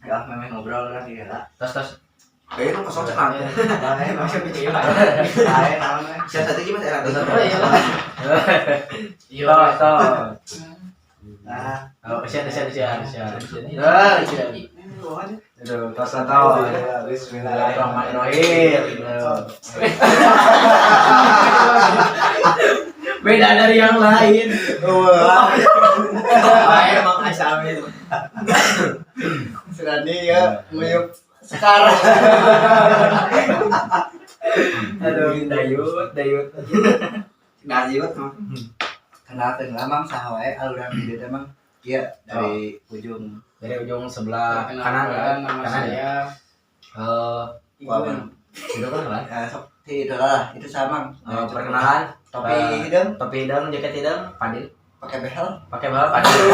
Ya memang ngobrol kan dia lah. Tos. Kayak lu kosong tenang. Masih bicara. Saya tahu nih. Siapa tadi mas era Tos. Iya. Tos. Nah, Oh, siap. Aduh, tos. Bismillahirrahmanirrahim. Beda dari yang lain. wah. Emang asal itu. Serani ya, nguyup sekarang. Aduh, dayut. Ngajut mah. Kenal mang sahawae aluran video teh mang. Iya, dari ujung sebelah kanan saya Wawan. itu kan Sok itu lah, itu sama. perkenalan Topi hidung jaket hidung Padil pakai behel. pakai balap Padil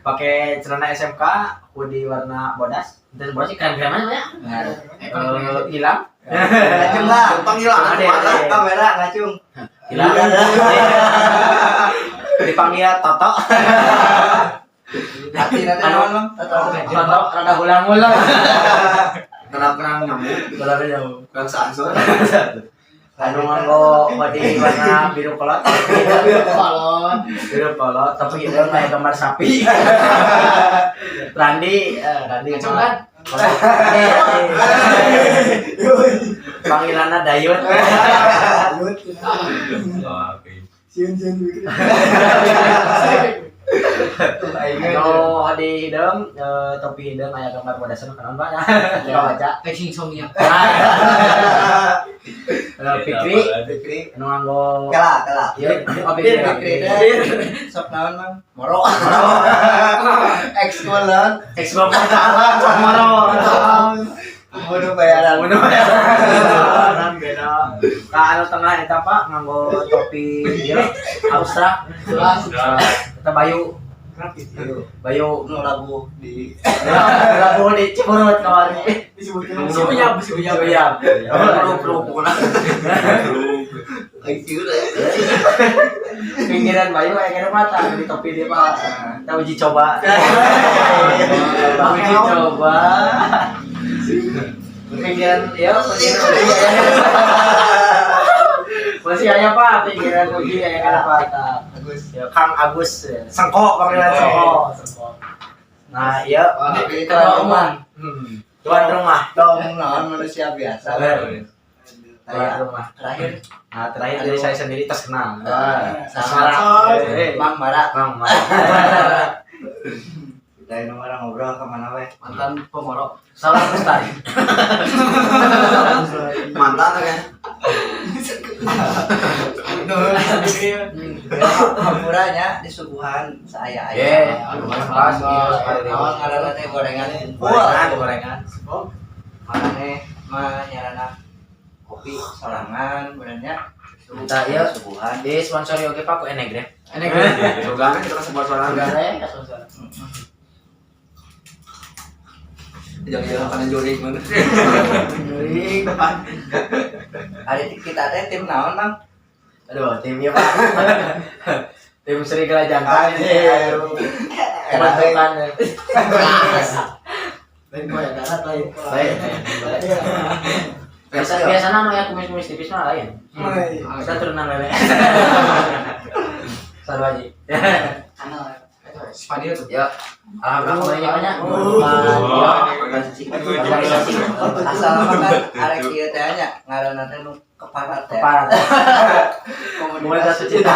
pakai celana SMK hoodie warna bodas dan bodas keren mana ya hilang Ngacung lah. panggilan Kamera ngacung. hilang dipanggil Toto Hati nanti naon mang? Toto rada ulang-ulang kenapa nyamuk ulang jauh kan sansor anu nganggo hoodie warna biru kolot biru kolot tapi itu kayak gambar sapi Randi Coba. panggilannya Dayut anu di hidung topi hidung aya gambar bodasan kan Pak ya baca Texting songnya. Fikri anu nganggo Kela. ieu Fikri sok naon mang? Moro. Ekskulan. ekspor moro Mudah bayaran. beda ka anu tengah eta Pak nganggo topi ieu abstrak eta Bayu Nu lagu di lagu di Ciburut kawan Suyap. Bro pokoknya pinggiran Bayu kayak kena mata di topi dia Pak kita uji coba pinggiran ya masih ada Pak pinggiran uji kayak kena mata ya Kang Agus Sengko panggilan Sengko nah iya Tapi tuan rumah. tuan rumah Dong naon manusia biasa. tuan rumah Terakhir terakhir dari saya sendiri terkenal sama Mang Mara. Bang Kita ini orang ngobrol kemana weh? Mantan pemorok. salah Lestari mantan kan Hampuranya di suguhan saya Ye, pas pas awal ngaranna teh gorengan gorengan maneh mah nyarana kopi sorangan benernya Kita ya suguhan di sponsori oke Pak ku Enegrem juga kan kita sebuah suara jangan akan juri mana Juring depan hari kita teh tim naon Bang? aduh timnya Pak tim Serigala Jantan pembentukan Lain banyak darat lain. biasanya mah ya kumis-kumis tipis mah lain kita turunan lele saru aja Spania tuh. ya alhamdulillah banyak Asal makan arek ieu teh nya ngaranna teh nu keparat teh. keparat komunitas pecinta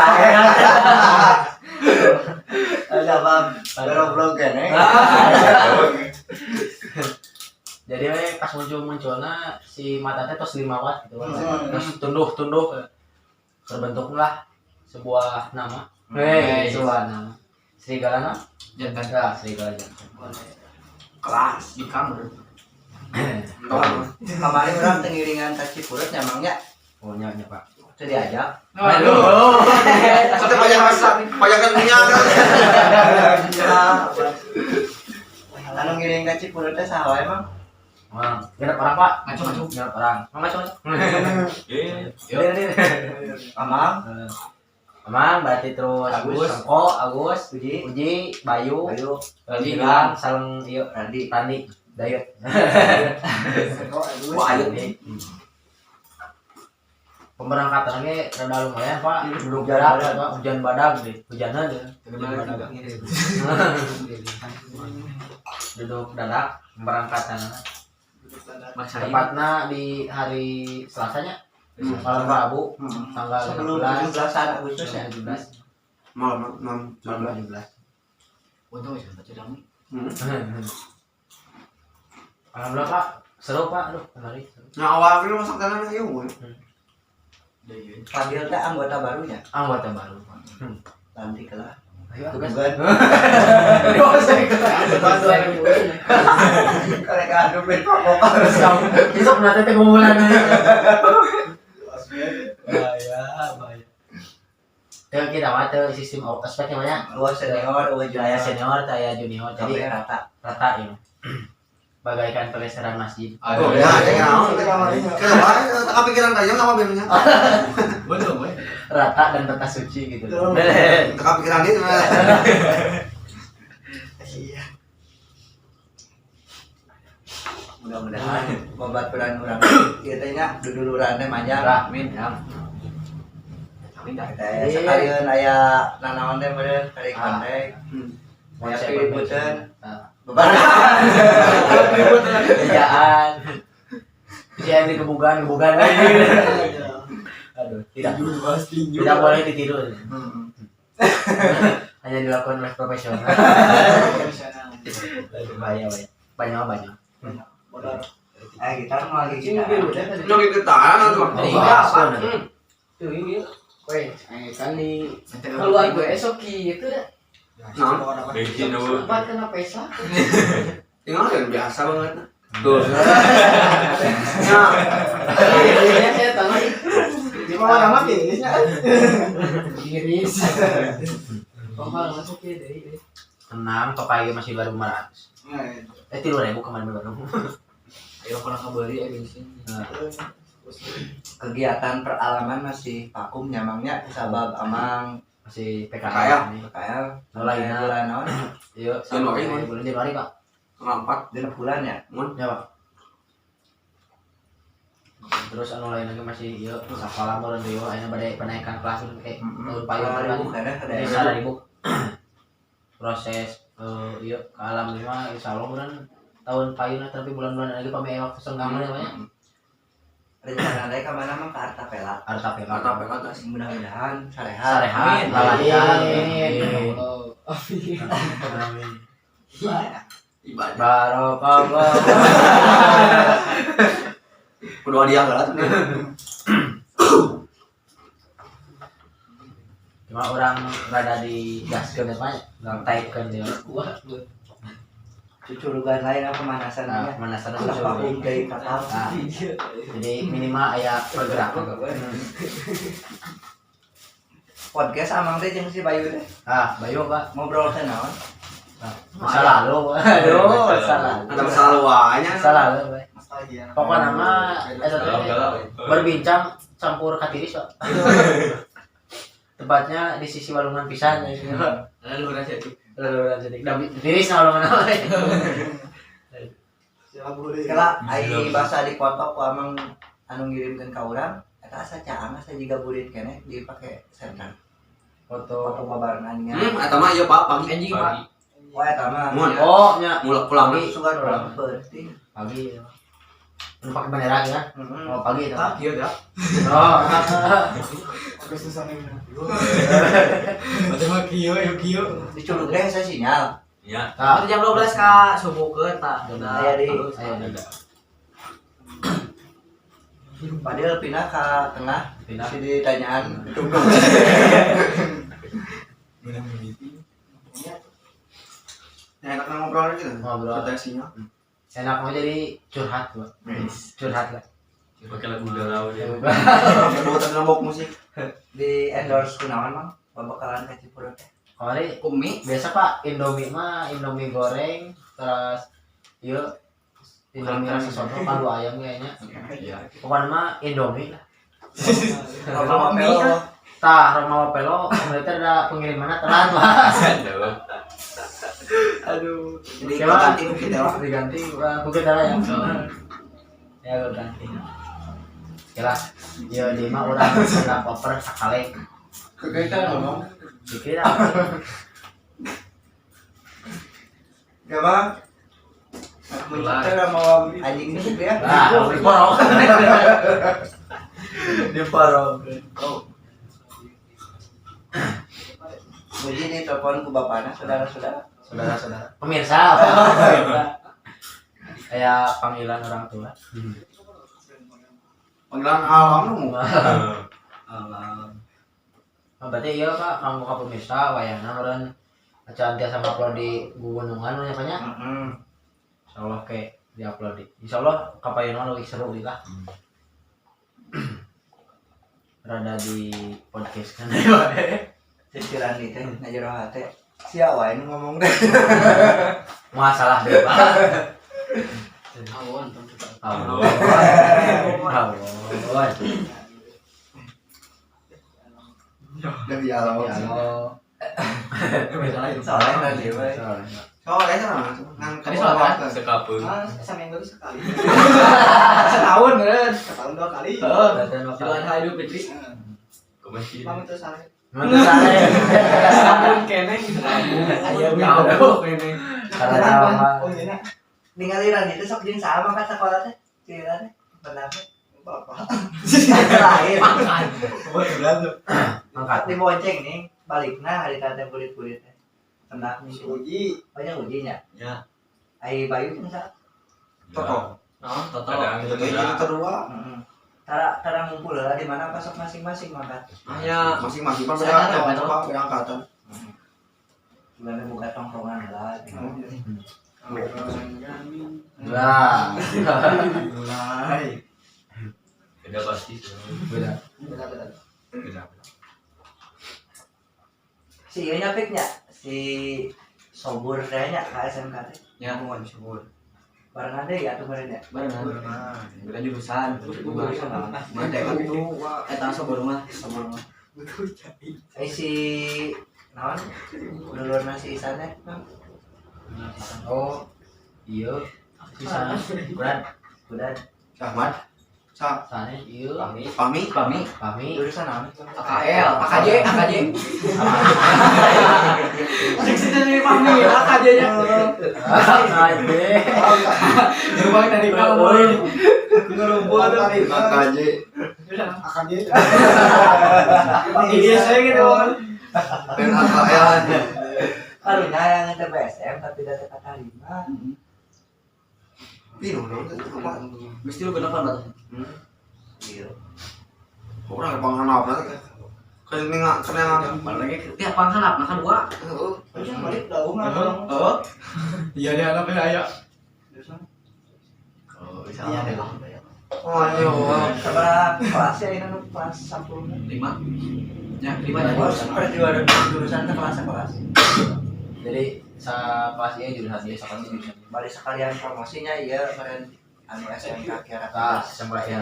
Ada Bang, blog kene. jadi pas munculnya si mata teh tos 5 watt gitu Hmm. terus tunduh terbentuklah sebuah nama sebuah nama Serigala nama Jangan. ya Serigala Jantan kelas di kamar Kemarin orang tengiringan ka Cipulut nyamangnya oh nya Pak teu diajak. aduh sampai banyak masak banyak minyak Anu ngiring ka Cipulut teh saha wae Bang? Wah, genep orang Pak. Ngaco-ngaco. Genep orang. Ngaco. eh Iya. Amang Amang berarti terus Agus. Sengko, Agus, Uji, Uji, Bayu, Bayu, Gilang, Saleng, ieu Randi. Rani, Dayut. Wah, ayo. Pemberangkatannya rada lumayan Pak, duduk Hujan jarak badag. Pak, hujan badag deh, hujanan deh. Duduk dadak pemberangkatan. Tepatnya di hari Selasanya, malam Rabu, tanggal Sebelum 16 17 Agustus ya. 17 Malam. 17. Untung ya baca damu. Alhamdulillah Pak, seru Pak, aduh kemarin. Nah, awal itu masak tanah ayo. Fadil teh anggota barunya. Anggota baru Pak. Nanti kelah. Ayo tugas. Bukan. Kalau kan adu ben pokok Besok nanti teh ngumulan. Bahaya. Teu kita mah teu sistem ospek namanya. luas senior, luas Aya jaya senior, aya junior, jadi jadi rata. rata ya. Bagaikan pelesteran masjid. Oh ya, kenapa? Tak kepikiran kayaknya sama bemnya. Betul, boy. Rata dan tata suci gitu. Tak kepikiran itu. Mudah-mudahan pembaturan urang ieu teh nya duduluranna manjang. Amin ya. Teh sekalian aya nanaon teh meureun hari kontek. Aya piliputeun. Beban. Kerjaan. Kerjaan di kebugan lagi. Aduh, tidak boleh ditiru. Hanya dilakukan oleh profesional. Bahaya. Banyak. Kita mau lagi kita. Nyok ikutan tuh. Tuh ini. Weh, kan di keluar gue esok gitu dah. Nah, Bikin dulu. Tempat kena pesa. tinggal yang biasa banget. Tuh. Nah, ini saya tahu. Di mana nama kirisnya? Iris. Mahal masuk ya deh. Tenang, tokai masih baru 500. 3.000 kemarin baru. Ayo kalau kabari ya bensin. Kegiatan peralaman masih vakum nyamangnya sabab amang Masih PKL. PKL. PKL Lainnya. bulan naon? Iya, Januari, sampai bulan Januari Pak. Ngompat. Dina bulan ya. Ya Pak. Terus anu lain lagi masih iya sekolah mau dan dewa ayeuna bade penaikan kelas kayak tahun payung Karena ada Jadi 1.000 proses iya ke alam lima insyaallah bulan tahun payung tapi bulan-bulan lagi pame waktu senggang namanya rencana mereka mana mah ke Artapela. artapel Mantap ya atas. Mudah-mudahan sarehat. sarehat lalacan Amin. Ibadah. barokah Kedua dia enggak tuh. cuma orang berada di gaskeun depannya nggak taikeun dia Wah, Cucurugan lain apa pemanasan nah nya. mana sana Ulah vakum dari kapal. nah jadi minimal aya pergerakan Podcast amang teh jeung si Bayu teh Bayu Pak ngobrol teh naon? masa lalu aduh masa lalu Ada masalah wanya. masa lalu Pak. Pokoknya nama berbincang campur katiris Pak. Tepatnya di sisi walungan pisan ya. lalu rasa itu. Lalu jadi tiris na walungan apa. Kala ai basa dipoto ku amang anu ngirimkeun ka urang eta asa caang asa jiga burit keneh dipake senter. Foto babarengan nya. Eta mah ieu Pak pagi. Anjing Pak. Oh eta mah. Mun. Oh nya Mulak pulang. Pagi. Sugan urang penting. pagi. Anu pakai bendera ya. Oh pagi itu. Ieu dah. Oh. Macam kieu, kieu. Dicurug deh saya sinyal. Ya. Nah, Jam 12 ka subuh ke tak. Aya di ayo ada. padahal pindah ke tengah. Pindah. Si ditanyaan tunggu. Ya enak ngobrol aja. Ngobrol. Potensinya. Enak mau jadi curhat Pak. Curhat lah. Pakai lagu galau dia. Buat nambok musik. Di endorse kunaon mang? Babakalan ka Cipurut teh. Kemarin Kumi. biasa Pak Indomie mah Indomie goreng terus yuk Indomie rasa soto palu ayam kayaknya Iya. pokoknya mah Indomie lah Apa melo? Tah Roma Pelo, militer ada pengirimannya telat lah. Aduh. Jadi Siapa? ganti kita lah. Diganti bukit darah ya. Ya gue ganti. Kira, ya di mah orang nggak koper sekali. Kegiatan ngomong. Dikira. Gak bang? Kita mau anjing ini ya? Nah, di porok. Di porok. Muji nih telepon ke bapaknya, saudara-saudara. Saudara-saudara. Pemirsa. Kayak panggilan orang tua. Panggilan alam lu. Alam. Oh, berarti iya Pak, kamu ke pemirsa wayangna meureun acan tiasa upload di gunungan nya banyak. Insyaallah ke di-upload di. Insyaallah kapayeuna leuwih seru lah. Rada di podcast kan Cicilan itu ngajero hate. Sia wae nu ngomong deh. masalah deh Pak. Awon. Awon. Dari alam. Ya lo. Soalnya nanti wae. Soalnya kan nang Tadi soal apa? Sekapeung. Seminggu sekali. Setahun kan. Setahun 2 kali. Oh, datang Jualan lokal. hari Idul Fitri. Kemasjid. Pamit terus sare. Mantap sare. Sabun keneng. Ayo jauh keneng. Karena sama. Oh iya. Ningaliran itu sok jeung saha mangkat sekolah teh? Cicilan teh. Benar. Bapak. Lain. Kebetulan tuh. Angkat. Di bonceng nih, balikna hari tante kulit-kulit teh. Tenang nih. Uji. Banyak ujinya. Ya. Ai bayu jeung saha? Toto. Nah, Kadang Itu jadi kedua. Tara ngumpul lah di mana pasok masing-masing mangkat. Hanya Masing-masing kan Saya beda tahu, apa beda angkatan. Gimana buka tongkrongan lah. Lah. Mulai. Beda pasti. Beda. Beda. Si ieu nya piknya si Sobur kayaknya ke SMK teh. ya mohon syukur. Barengan deh ya tuh merenya. Barengan. Beda jurusan. Mantap itu. Eta sabur mah. Si naon? Dulur nasi isane. Oh. Iya. Sisa Budan. Ahmad. Sa. Sane iya. Pami. Kami. Jurusan naon? AKL, AKJ. Seksi dari Pami, AKJ-nya. Aje. Gerbang dari kamu. Ngerumpul tadi. KJ. AKJ. Iya saya gitu. Dan AKL. Karunya yang TBSM tapi tidak terima. Pino dong. Mesti lu kenapa Mbak? Iya. Orang panghanap nanti. Kena Lagi tiap panghanap nah kan dua. Terus balik daung Oh. Iya dia anaknya aya. Oh, Iya bisa. deh. Oh, ayo. Sabar kelas ya ini kelas 10. 5. Ya, 5 Oh, ya. seperti jurusan teh kelas. Jadi sa kelas ieu jurusan ieu sakola jurusan. Balik sekalian promosinya iya keren anu SMK kira Tah, sampai ya.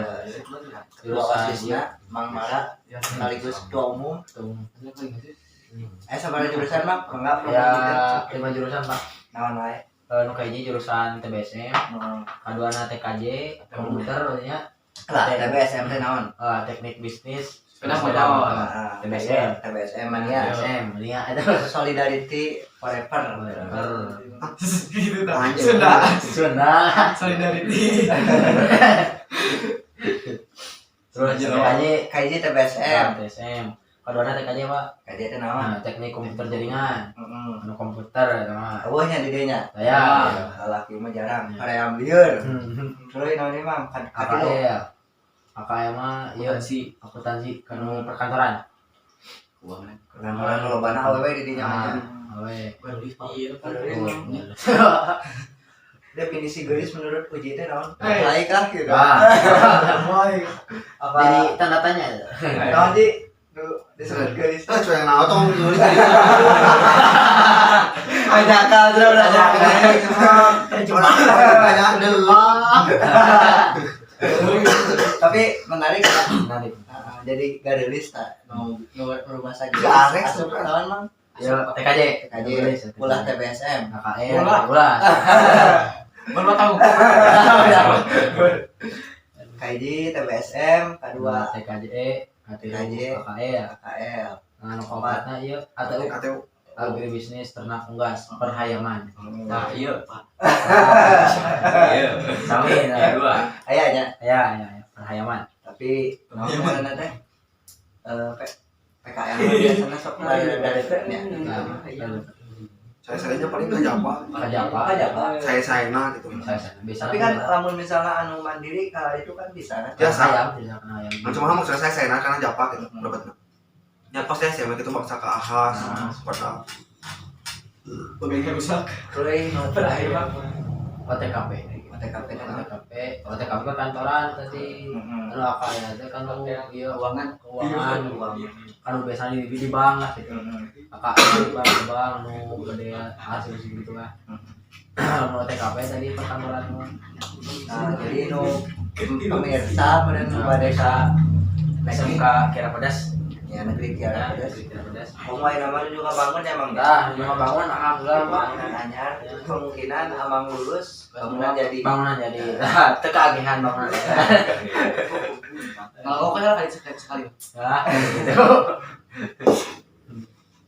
jurusan OSIS-nya Mang Mara sekaligus ketua umum. Sabar jurusan mah enggak Ya 5 jurusan Pak. naon wae. Nu kahiji jurusan TBSM, kaduana TKJ, komputer nya, Lah TBSM teh naon? teknik bisnis, Sepeda motor. TBSM mania. TBSM, nya itu Solidarity Forever. Gitu dah. Anjir. Sunda. Solidarity. Terus KJ TBSM. TBSM, kaduana TKJ Pak. KJ teh naon? Teknik komputer jaringan, Heeh. anu komputer eta mah. Eueuhnya di dieu nya. Saya. Laki mah jarang. Kaream lieur. Terus naon ieu mah kan AKL ya. AKL mah ieu sih akuntansi kanu perkantoran. Keuangan. Kantoran lobana awewe di dieu nya. Awe. Iya. Definisi geus menurut uji teh naon? Eh. Baik lah gitu. Apa Jadi tanda tanya. naon sih? Disebut geus. Kita cuy yang naon tong tulis. Ajakal terus Banyak dulu. Tapi menarik ya. Nanti. jadi gadelis tak mau rumah sakit Garek, asup naon mang Ya TKJ. TKJ ulah TBSM KKN. Bola. Bola. Baru tahu. KJ TBSM kedua TKJ, TKJ, KKL. KL Nah, obatna ieu ATU ATU. agribisnis ternak unggas perhayaman. Nah, iya, Pak. Iya. Sami Ya, dua. ayahnya ya perhayaman. tapi naon teh PKL biasanya sok dari nya Saya paling kajapa. Kajapa. Saya gitu. Bisa. tapi kan lamun misalnya anu mandiri kalau itu kan bisa kan Biasa. ayam, bisa kena ayam. Cuma mau saya karena japa gitu. Berapa? Ya pas saya itu maksa ke ahas. Seperti Pemiliknya rusak. Kuy terakhir mah OTKP. OTKP kan OTKP ke kantoran tadi. Anu apa ya? Teh kan ieu keuangan kan biasanya di bank lah gitu. Kakak di bank nu gede hasil segitu lah. Mau OTKP tadi perkantoran mah. nah jadi nu pemirsa meureun pada desa SMK Kira Pedas. ya negeri Kiara Kira Pedas. Pemain namanya juga bangun emang Dah, cuma bangun alhamdulillah Pak. bangunan anyar kemungkinan amang lulus bangunan jadi Bangunan jadi teu kagihan bangunan. Kalau kok kali sekali. Ya, gitu.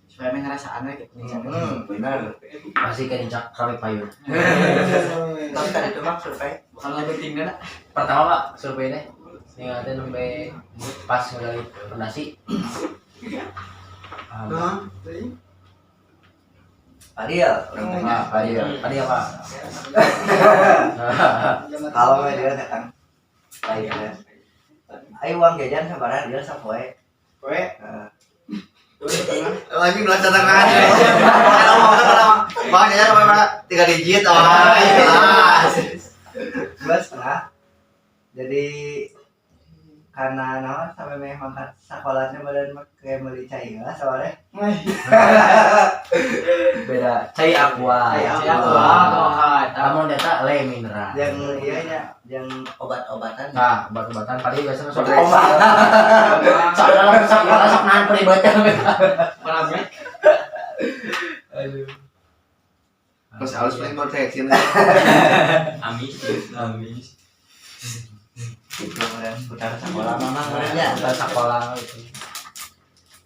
Supaya ngerasaan gitu. benar Masih kayak dincak kami payun. tapi kan itu mah survei Kalau lebih tinggi nak. Pertama Pak, survei deh. Ingatnya sampai pas dari fondasi. Adil orang tanya Tadi apa? kalau dia datang baik ya ayo uang jajan sabaran dia sapoe Kowe. lagi belajar tangan. Makanya apa 3 digit jelas. 2,5 jadi karena naon sampai memang sekolahnya badan kayak beli cai lah soalnya Beda cai aqua. Kamu data le mineral. yang iyanya yang obat-obatan Nah, obat-obatan tadi biasanya sok Obat. obat. Sok nahan peribatan. Paramek. Aduh. Terus harus paling proteksi. Amis. itu kemudian putar sekolah memang kemudiannya Kita sekolah itu.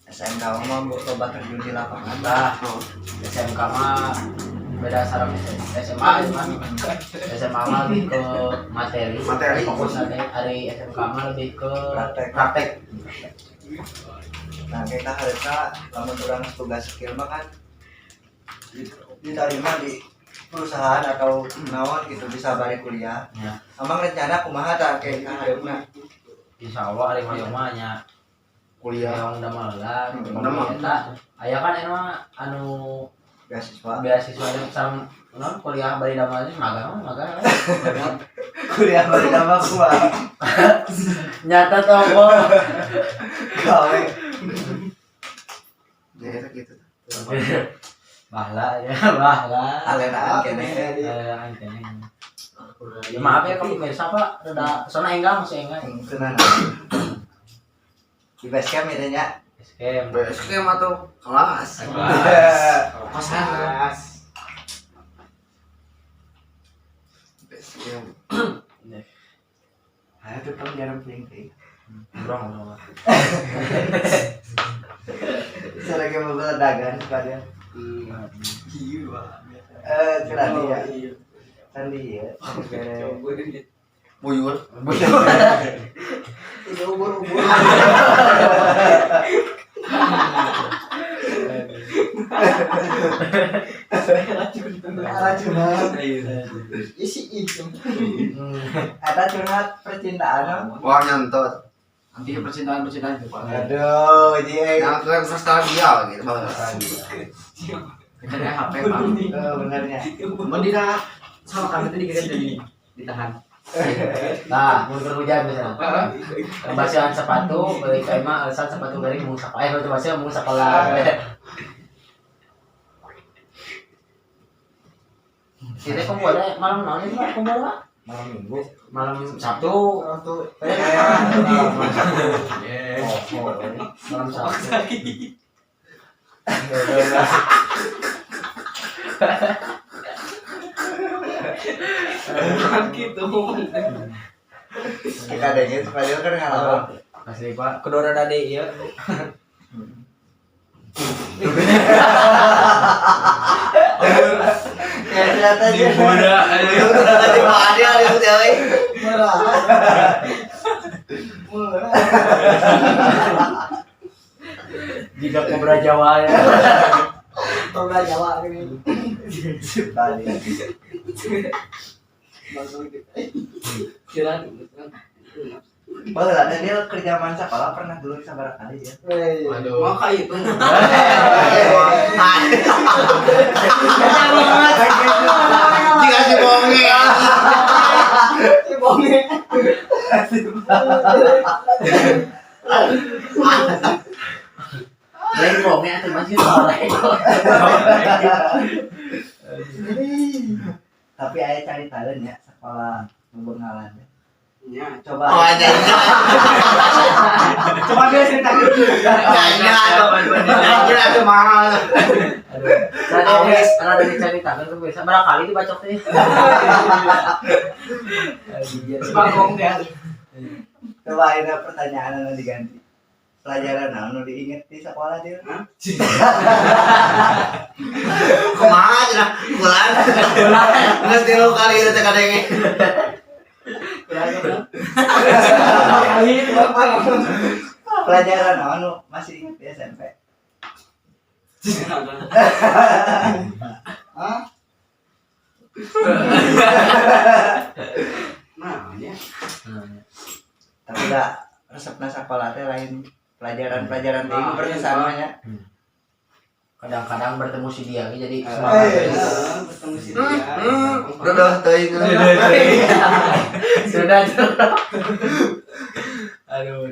SMK mah coba terjun di lapangan Nah, SMK mah beda sarang SMA SMA mah lebih ke materi fokus hari SMK mah lebih ke praktek. nah kita harusnya lamun orang tugas skill mah kan diterima di perusahaan atau naon gitu bisa balik kuliah Ya. emang rencana kumaha tak kayak kaharepna Insya Allah hari mah nya kuliah yang udah malah Nama. eta aya kan emang anu beasiswa beasiswa yang sam non kuliah bari damal ini magang. kuliah balik nama gua Nyata toko. gawe Ya gitu. Bahla ya, bahla. alenaan kene Kene. Ya, maaf ya kamu pemirsa Pak, rada sona enggak masih enggak. kenan di base camp itu nya Eskem. Skema tuh kelas. Kosan. ayo tuh tong jarang pling Brong. selagi mau dagang sekalian Candi ya Candi ya Buyur. racunan Isi itu. ada curhat percintaan Wah nyantot. Nanti percintaan itu Pak. aduh jadi Yang keren nostalgia gitu. Kerja HP Pak. benernya Mendina sama kami tadi kita jadi ditahan. Nah, mun hujan misalnya. Basihan sepatu, beli kaima alasan sepatu garing mau sekolah. Itu basihan mau sekolah. Sini kamu ada malam naon ini Pak? Kamu ada? Malam Minggu, malam Sabtu. Orang tuh. Malam Sabtu. Gitu. Kita adanya supaya kan ngalaman. Asli Pak, kedora dade ieu. Ya ternyata aja. Muda. Tadi mana ada itu cewek. Jika kobra Jawa ya. Kobra Jawa ini. Tadi. Kira. Baheula teh dia kerja man sekolah pernah dulu sabaraha kali ya. Aduh. Maka itu. Jika si bonge. Bonge. Lain bonge atuh masih lain. Tapi aya cari talent ya sekolah Bengalan. Ya. Coba. Oh, aja. Coba dia cerita gitu. Anjir atuh mahal. Karena dari cerita kan biasa barangkali dibacok teh. Bagong dia. Coba ada pertanyaan anu diganti. Pelajaran anu diinget di sekolah dia. Kumaha cenah bulan. Geus 3 kali teh kadenge. Kali itu apa? Pelajaran anu masih inget di SMP. Hah? Nah, ya. Tapi enggak resepna sekolah teh lain pelajaran-pelajaran teh berkesannya. Kadang-kadang bertemu si dia jadi Bertemu si dia. Udah teuing. sudah. Aduh.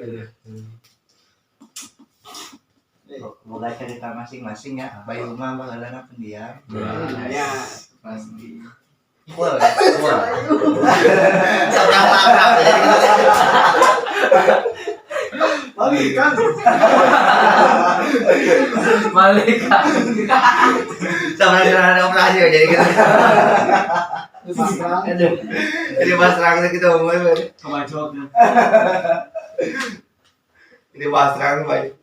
Boga cerita masing-masing ya. Bayu mah baheulana pendiam. Ya, pasti. Full. Sampai akrab ya. Malika. Malika. Sama ada operasi jadi gitu. Jadi bahas terang kita ngomongin. Kebacok. Ini bahas terang baik.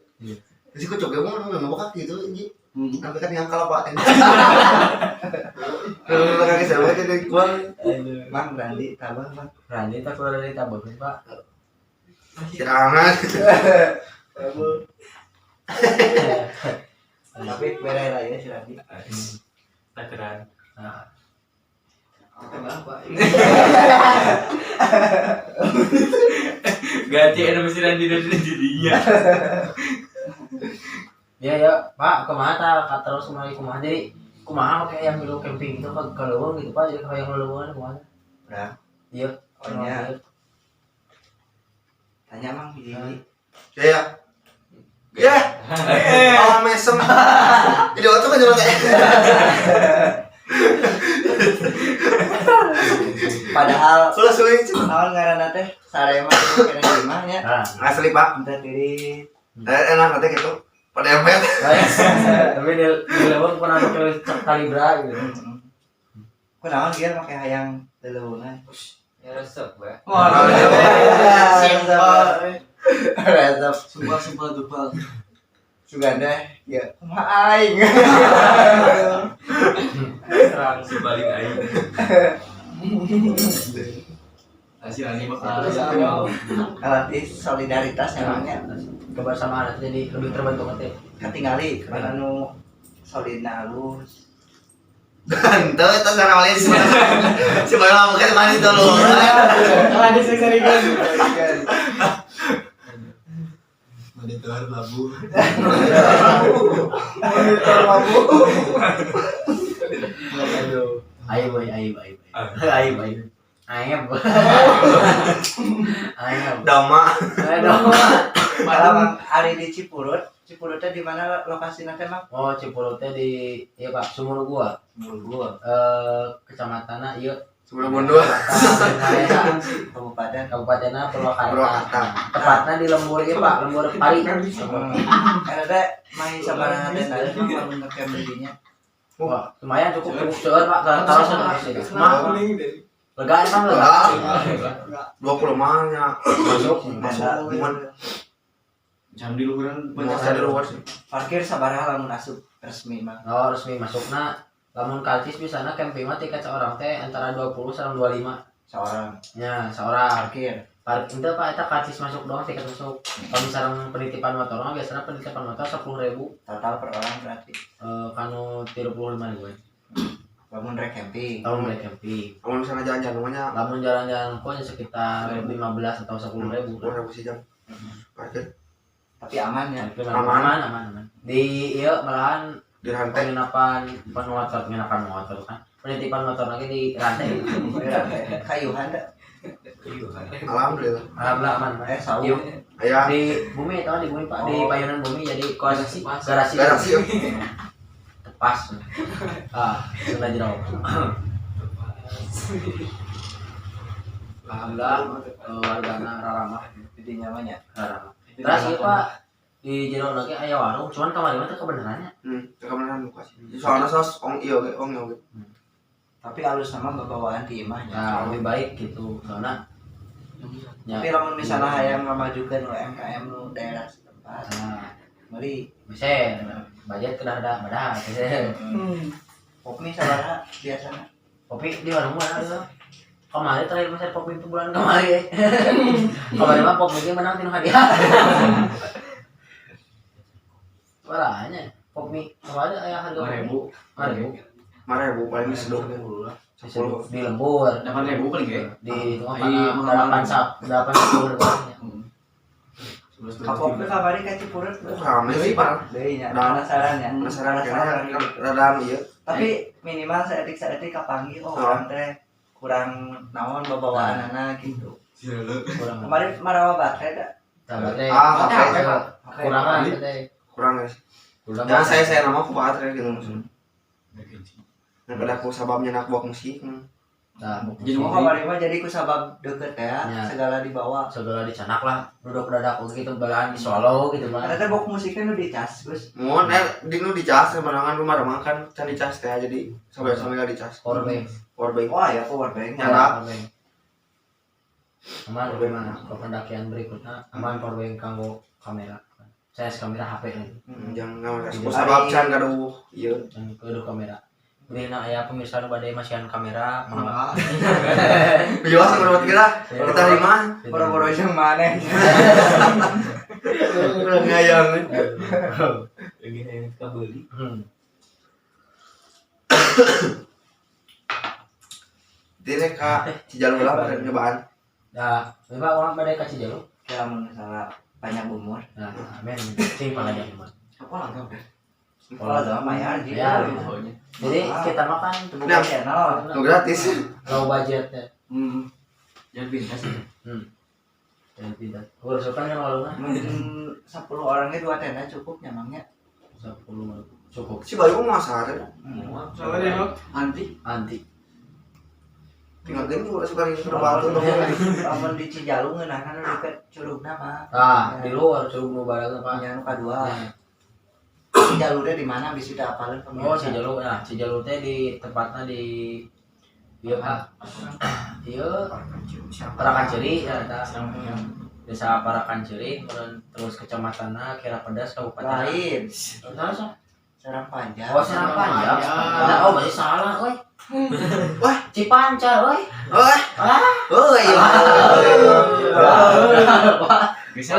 Terus aku coba ngomong nembak kaki itu ini. Sampai kan yang kalau Pak. Kalau kaki saya jadi kuang. Mang Randi tabah Bang. Randi tak keluar dari tabur Pak. Serangan. Tapi bere lah ya si Randi. Takeran. Nah, Kenapa? Ganti ada mesin di dirinya. ya Pak, kumaha tah terus mulai kumaha jadi kumaha kayak yang dulu camping itu kan kalau gitu Pak, jadi kayak yang leuweung kumaha. Nah, Iya. ohnya tanya Mang hiji. Ya. Ya. Oh mesem. Jadi waktu kan jalan kayak. Padahal Sudah sulit. naon ngaranna teh sarema kena di imah nya. Nah, Asli Pak. Minta diri. Enak nanti gitu. Pada empet. tapi di leuweung pernah pakai kalibra gitu. Kunaon dia make hayang leuweungan. Ya resep, Mbak. Resep Sumpah dupal. Suganda ya kumaha aing. Serang sebalik aing. Hasil ini bakal Alatih solidaritas emangnya Kebersamaan jadi lebih terbentuk nanti. ketinggali mana nu solidna halus. Tuh itu sana malin si Bayu mungkin mani itu loh. Ada sering-seringan. Monitor labu. Ayo boy. Ayam. Dama. Malah ari di Cipurut teh di mana lokasinya teh Mang? Oh, Cipulutnya di iya Pak, Sumur Gua. Sumur Gua. Kecamatanna ieu Sebelum mundur. Kabupaten. Kabupatenna Purwakarta. Purwakarta. Tepatnya di Lembur ieu Pak, Lembur Pari. Karena teh main sabaraha teh tadi mah mun ngecamp didinya. Wah, lumayan cukup seueur Pak, taruh sana mah. Lega emang lega. 20 mahnya masuk cuman Jam di luaran bahasa di luar sih. Parkir sabaraha lamun asup resmi mah. Oh, resmi masukna. Lamun kalcis bisana camping mah tiket seorang teh antara 20 sampai 25. Seorang Ya, seorang. parkir. Parkir itu Pak, eta kalcis masuk doang tiket masuk. Kalau misalnya penitipan motor mah biasanya penitipan motor 10.000. Total per orang berarti. Kanu 35.000. Lamun rek camping. Tahun mereka camping. Kalau misalnya jalan-jalan namanya Lamun jalan-jalan kok sekitar 15 atau 10.000. berapa sih jam? Parkir Tapi aman ya. Aman. Di iya malahan di rantai. penginapan motor kan. Penitipan motor lagi di rantai. Kayuhan dah. Alhamdulillah. Alhamdulillah aman. Sawu. Yuk. Aya Di bumi tahu di bumi Pak, di payunan bumi jadi kos garasi. garasi. Pas. Sudah jauh. Alhamdulillah wargana ramah Di nyamannya. ramah. Terus ieu Pak di jero lagi aya warung, cuman kamari mah teh kebenarannya. Kebenaran buka sih. Soalnya sos ong iya ge ong iya. Tapi alus sama bawaan di imahnya. Nah, lebih baik gitu. Soalnya Tapi lamun misalnya hayang ngamajukeun UMKM nu daerah setempat. nah, Meuli bisa budget kedah badah. kopi sabaraha biasana. Kopi di warung mana itu? Kemarin terakhir masa kopi itu bulan kemarin. Kemarin mah kopi menang tinu hadiah. Baranya kopi kemarin aya harga 5.000. 5.000. Mare bu paling seduh. Di Lembur. 8.000 paling ge. Di itu Iya, apa 810 Kapopi kabari ka Cipureut. Rame sih Pak. Deui nya. Nah. Penasaran ya. Penasaran kayaknya rada ieu. Tapi minimal saeutik kapanggih orang teh kurang naon babawaanana gitu. kurang. Kemarin marawa baterai da. Tabatnya HP kurangan teh. kurang guys. Kurang. Jangan saya nama aku baterai gitu maksudnya. Nah, pada aku sababnya nak buat musik. Nah, Jadi Oh kemarin mah jadi ku sabab deket ya, Ya. segala dibawa. segala dicanak lah, duduk dadak gitu belaan di Solo gitu mah. Karena teh bok musiknya nu dicas, Gus. Mohon dinu dicas sebenarnya rumah rumah kan can dicas teh jadi sampai nggak dicas. Powerbank. Powerbank. Wah ya powerbank. Nyala. Powerbank. Aman bagaimana? Ke pendakian berikutnya aman powerbank kanggo kamera. Saya kamera HP nih. Jangan nggak sabab can gaduh iya. Dan kedua kamera. Bina aya pemirsa nu bade masihan kamera, mangga. Biasa menurut kita kita lima Boro-boro jeung maneh. kurang ngayang. Lagi hayang ka beuli. Dire ka Cijalur lah pada nyobaan. Nah, memang orang bade ka Cijalur. Ya mun salah banyak umur. Nah, amin. Sing palanya mah. Apa lah kan? Kalau ada mayar gitu. Ya. Jadi kita makan Bukan channel. Itu gratis. low budget ya. Jangan pindah sih. Dan tidak. Urusan kan malu mah. Mungkin 10 orangnya 2 tenda cukup nyamangnya. 10 cukup. Si Bayu mau masak kan? Salah deh, Hok. Anti. Tinggal gini udah suka ini ke batu. Lamun di Cijalung ngeunahna nu deket Curugna mah. Ah, di luar curug nu barang apa? Nya nu kadua. Nah, Cijalurnya di mana bisa teu apaleun oh, Cijalur. Nah, Cijalur teh di tempatnya di ieu Pak. Ieu Parakan Ceri ya eta. Desa Parakan Ceri terus kecamatanna Kira Pedas Kabupaten. Lain. Terus Serang Panjang. oh, Serang Panjang. Nah, oh, berarti salah, euy. Wah. Cipancar, euy. Oh, oh iya. Bisa.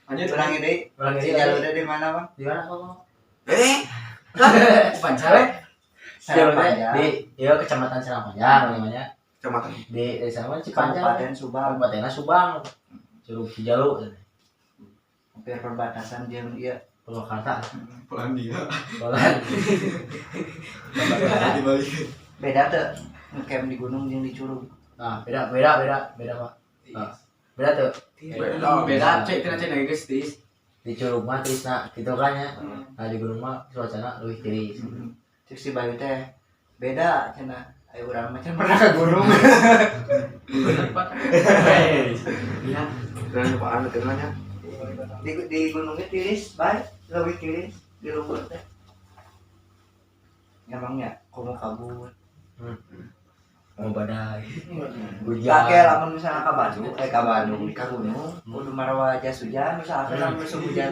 Lanjut ulangi deui. Ulangi deui. Cijalurnya di mana, Bang? Di mana kok? Pancare. Serang Panjang. Di ieu Kecamatan Serang Panjang namanya. Kecamatan. Di desa mana Cipancar. Kabupaten Subang. Kabupaten Subang. Curug Cijalur. Hampir perbatasan jeung ieu Purwakarta. Pulang dia. Bolan. Di Bali. beda teu ngecamp di gunung jeung di Curug. Nah, beda Pak. Nah, beda tuh. Beda cek tina cek lagi guys tis. Di Curug mah tisna gitu kan ya. Nah, di gunung mah suasana leuwih tiris. Cek si Bayu teh beda cenah ayo urang mah cenah pernah ke gunung Iya. Keren apaan kenanya? di gunungnya tiris baik lebih tiris di lumpur teh emangnya komo kabur mau badai kakek lamun misalnya ka Bandung ka gunung kudu marawa jas hujan misalkan lamun musim hujan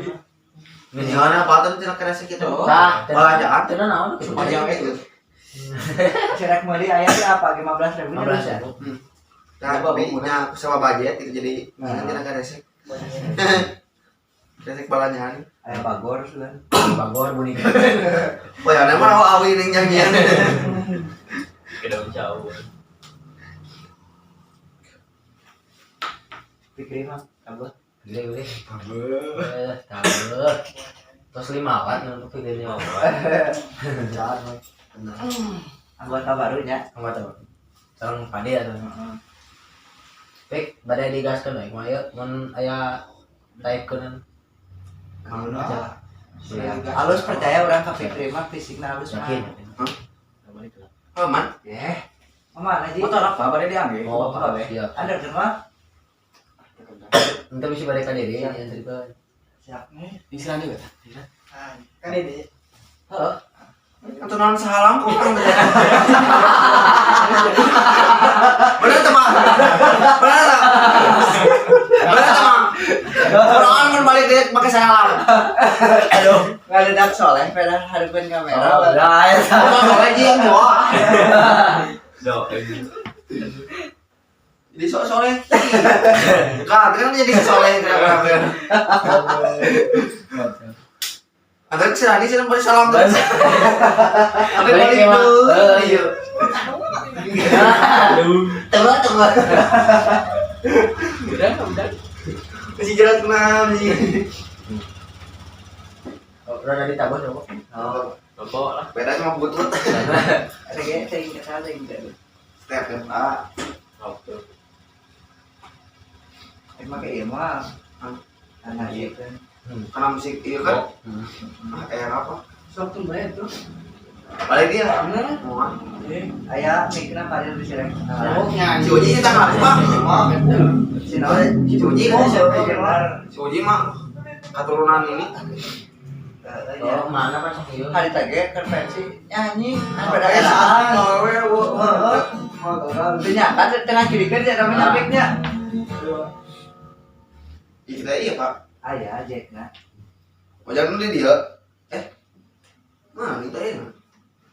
Jangan apa tuh cenah kresek itu. tah Balajaan. teh naon Panjang itu. cerek meuli aya teh apa 15.000 15 ya Nah, punya sewa budget itu jadi Nah. cenah kresek. Kresek balajaan. aya bagor sugan bagor bunyi Oh ya, nama awi ning nyanyian. Kedong jauh. pikir mah kabeh gede tahu terus 5 watt untuk videonya anggota barunya apa tuh sareng pade atuh pik badai digaskeun we kumaha ieu mun aya taipkeun halus percaya orang ka Fikri mah fisikna halus mah yakin Aman. mana Ji Motor apa? Bade diangge. oh apa siap ada kan mah entah bisa balik ka diri yang cerita siap nih Istilahnya juga. kan ini Atau non sahalang kok kan. Bener teman. Bener tak? Bener teman. Orang kan balik dia pakai sahalang. aduh ngadadak soleh pada hadapin kamera lah ya Apa lagi yang mau? Do. Jadi soleh. Kan jadi soleh kenapa? Ada kesana di sini beri salam tuh. Ada balik dulu. iya tengah Udah. Masih jalan kenal nih. udah ditabur coba Bapak lah. Beda sama butut. ada kayak saya ingat ada gitu Step kan Pak. Waktu. emang kayak mah anak itu kan Karena musik iya kan. Kayak apa? Sok tuh bayar tuh. Balik dia. Mau. aya mikna pada di sini Si Uji kita nggak apa? si Noe Si Uji oh kan. siapa Si Uji mah keturunan ini. oh mana pas ieu hari tage konvensi nyanyi kan pada Pada enak Norway. Tentunya kan tengah kiri kerja namanya backnya Kita iya Pak. ayah Jack nah Wajar dulu dia. Nah kita ini.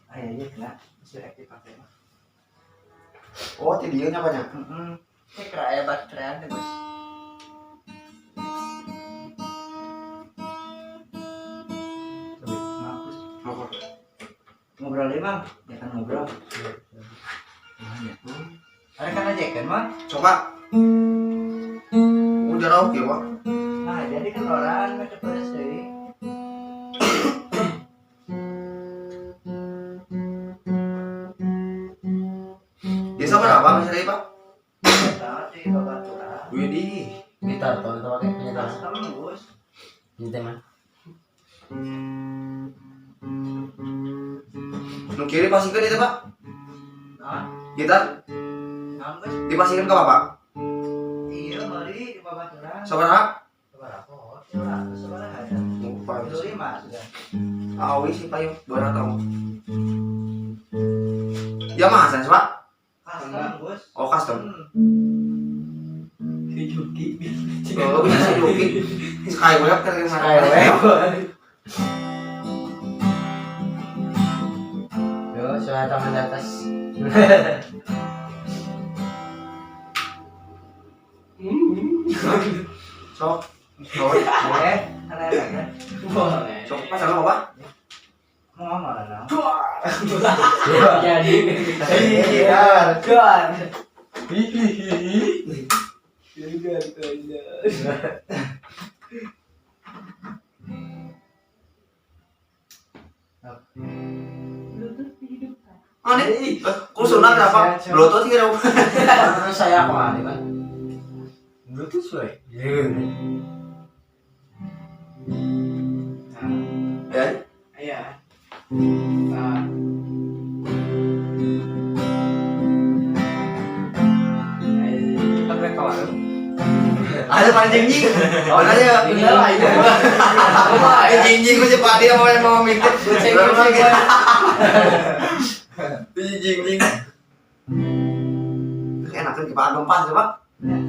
ayah Jack nah masih aktif pakai mah Oh videonya banyak. saya kira ayah baterai deh bos mampus Apa? ngobrol deh bang ya kan ngobrol ada kan aja kan mah Coba. Udah rauh ya Pak. nah jadi kan orang macam pedas dari Biasa berapa misalnya Pak? tahu sih bapak turah Widih. gitar tuh itu pakai gitar custom bos gitu mah Nu kiri pasingkan itu Pak. nah Gitar nah bos dipasingkan ke Bapak. iya mari di bapak turah Sabar berapa seberapa ada Lupa. 25 sudah Awi sih payu 200 tahun. Ya mas, Pak. custom bos Oh custom. Juki. Oh bisa sih Yuki. Skywave kan yang mana? yo suara tangan di atas Sok. Sok. anak-anak kan Boleh. Sok pas sama apa? mau mana nah Jadi. Iya. Kan. Oh nih, kok sunat apa? Bluetooth kira apa? karena saya kemana kan bluetooth we Ya. Iya. Nah. Ada paling jing. Mana ya? Bener lah itu. Jing ku cepat dia mau mikir. Jing. Enakan di Padang pas coba.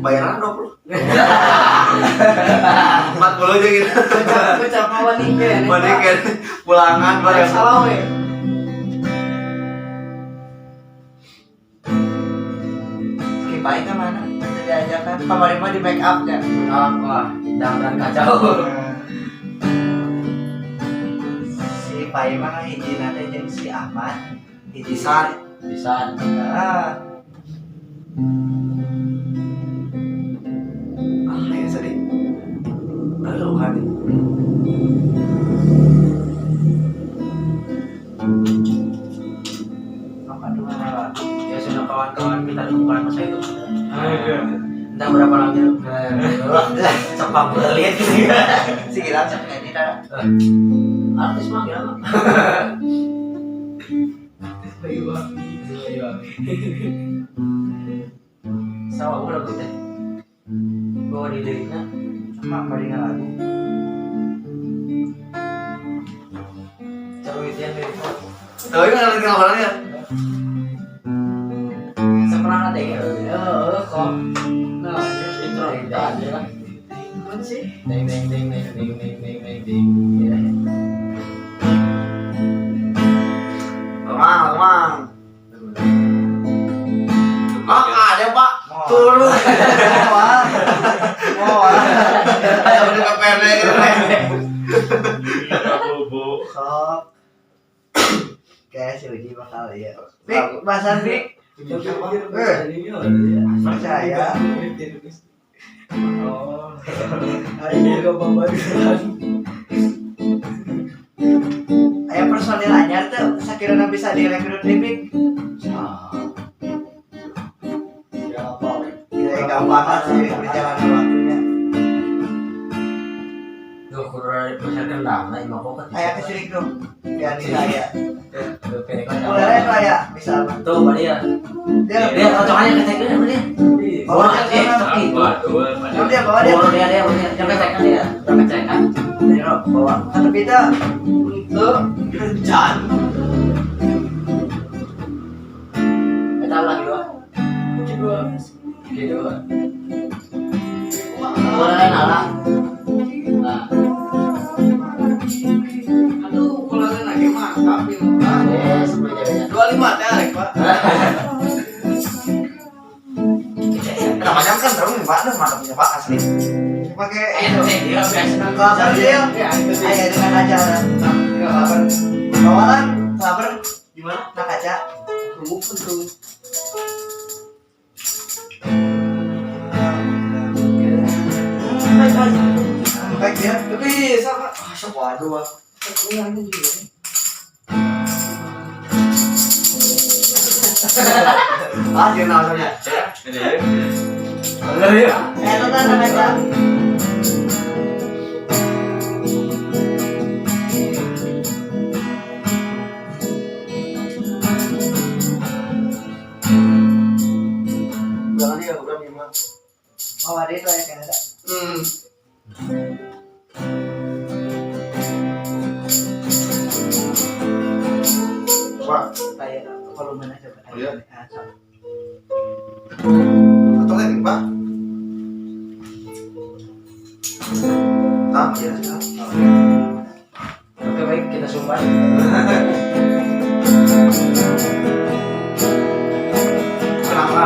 Bayaran 20. 40 aja gitu. Bocah mau nikah. Balikin pulangan bareng. Salah we. Kipai ke mana? Bisa diajakan. Kemarin mah di make up ya. Wah, dan kacau. Si Pai mah hiji nate jeung si Ahmad. Hiji Pisan. Bisa. Ayo sedih. Halo kan. Apa dua lah. Ya sudah kawan-kawan kita temukan masa itu. Entah berapa lagi. Cepat belit gitu. Si Gilang sampai ini dah. Artis mah ya. Sawah udah gitu. Bawa di liriknya. Cuma palingan lagu. Caru itu yang lirik. Tapi kan lagi ngomongnya. Sepernah ada ya. Kok. Nah, Intro kita aja lah. apa sih? Ding ding ding ding ding ding ding ding ding. Ya. Mang. Ada Pak. Turun. Mau Ayo udah kepene gitu. Iya, bobo. sok. Kayak si Uji bakal ya. Bik, bahasan Bik. Percaya. Oh. Ini gak pembagian. Aya personil anyar tuh sakirana bisa direkrut di Bik. Kayak gampang sih perjalanan waktunya. Duh, kurang masyarakat lama ini mau kok. Aya kesirik dong. Biar saya. Tuh, pendek aja. Mulai kayak bisa apa? Tuh, Bali ya. Dia Dia kocokannya keceknya sama dia. bawa Bawa aja. kaki. Dia bawa dia. Bawa dia dia. Yang keceknya dia. Yang kecekan. Dia bawa. Kan kita Tuh. Jan. Kita lagi dua. Kedua. Gitu. Boleh nalar. Nah, Aduh, kalau lagi mantap ini. yes, sebenarnya. 25 teh Alek, Pak. Namanya kan terus Pak, nah mantapnya Pak asli. pakai Ayo, dia biasa kalau dia Ya, itu sih. aya dengan acara. Kabar. Bawalan sabar gimana? Nak kaca. Bukan tuh. Baik ya. Tapi sama waduh. Kurang juga. Jangan alasannya. Nonton nak kaca. Jangan dia udah memang. Oh, ada itu ya Kanada. Pak, Kayak volume aja. Oh, iya? Sok. atau lagi Pak? Tak, ya. Oke, baik, kita sumpah. Kenapa?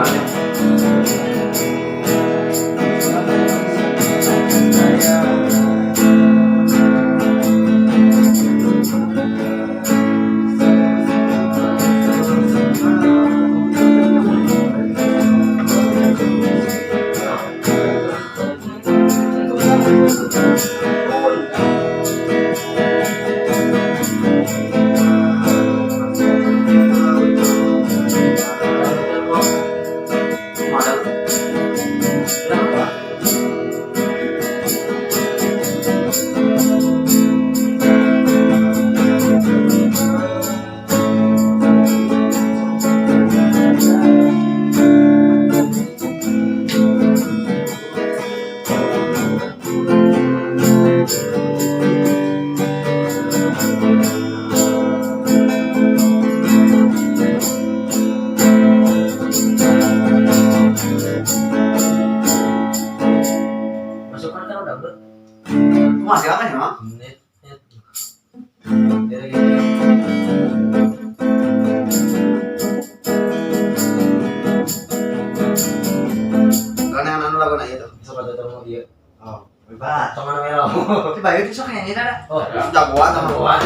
Bebas. Sama melo. Coba itu sok nyanyi dah. Oh, Jagoan sama gua.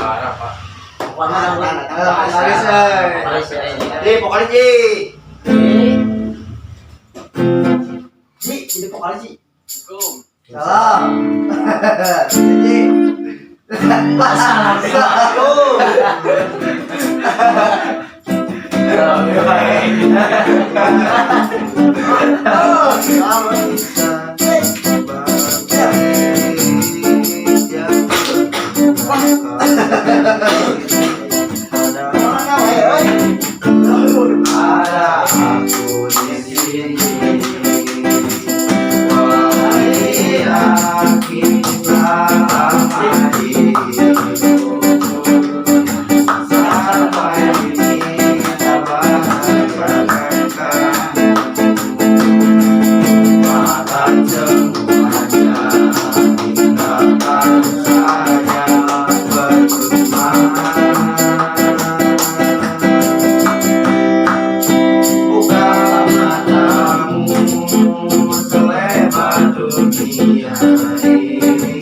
pokoknya Vokalis pokoknya Ji. Ji, jadi vokalis Ji. Assalamualaikum. Salam. Ji. Ada aku di sini, wahai kita mati sampai kita bahagiakan makan semuanya tinggalkan saya bercuma. Bukalah matamu selebar dunia ini,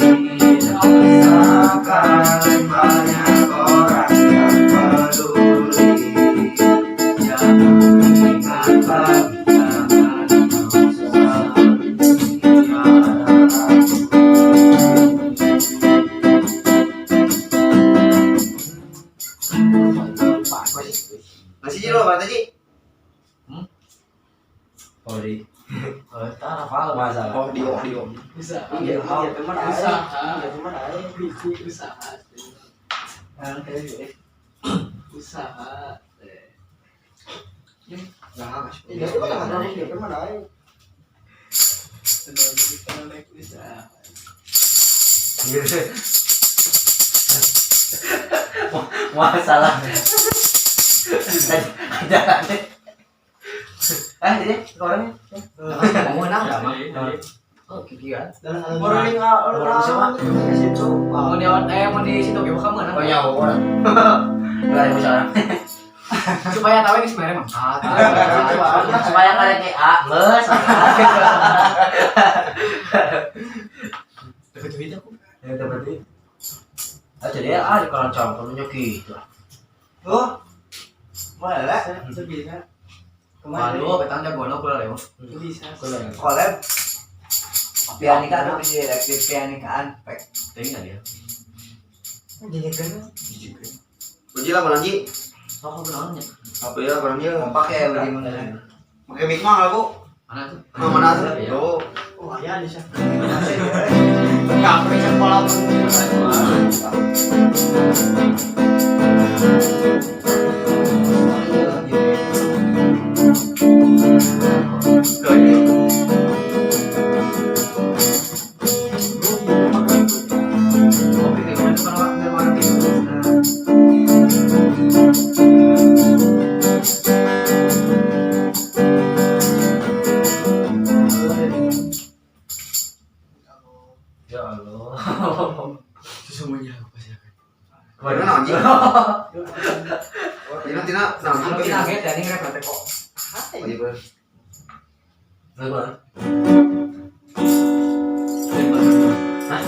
rasakan banyak orang yang peduli. Jangan ingat lagi, jangan selalu masih Ji lo, Pak Ji? Ori. Oh, tak apa masalah. Audio. Usaha. Iya, teman aja. Usaha. Teman aja. Usaha. Usaha. Iya, teman aja. Usaha. Masalah. Ada. Jadi orangnya. Mau nang enggak, Oh, Kiki kan. Orang siapa? Mau di situ kayak kamu Oh, ya, orang. Enggak ada masalah. supaya tahu ini sebenarnya mangkat. Supaya kalian kayak geus. Dapat duit aku. Ya dapat duit. Jadi di kolam campurnya gitu. Oh. Mana? Bisa. Kemarin betang jagoan aku lewat. Bisa. collab pianika atau direktif pianikaan pek Tinggal dia. jadi kan Uji lah Bang Ji. Aku kenalnya. Apa ya Bang Ji? mau pakai beli mana Pakai mic mah aku. Mana tuh? Mana tuh? Tuh. oh ya bisa Enggak, aku bisa kolam. Ya Allah. Sesungguhnya aku pasti akan. Mana naon Ji? Tina naon Kalau Ji? kita kaget ya ini repot kok. Oh, iya, Bang. Lebar. Hah?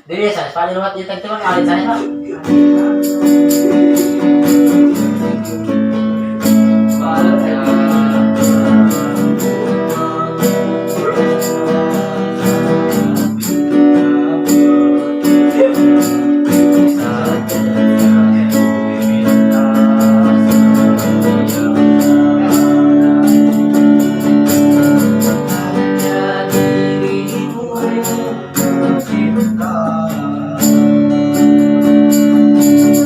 Jadi saya sekali lewat itu kan kali saya Pak. Jadi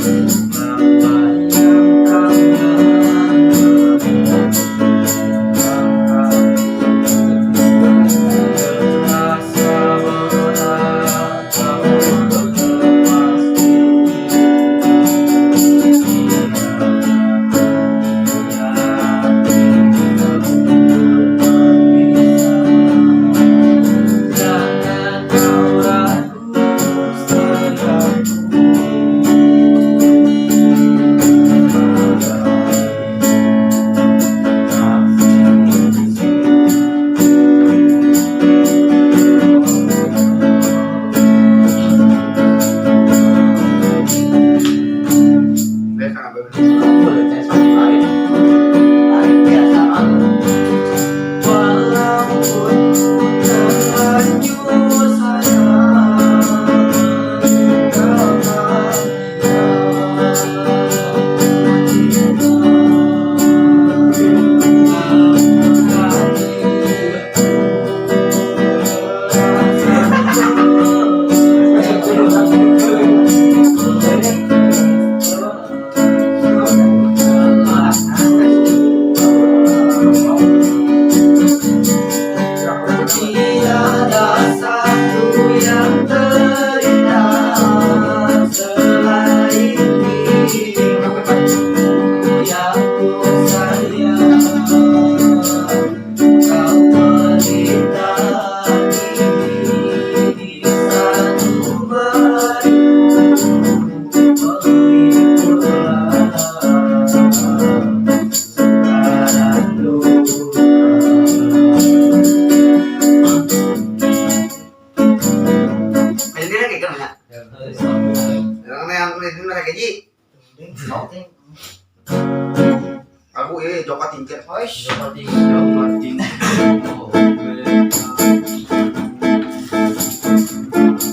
ge Joko Tingkir. Oish.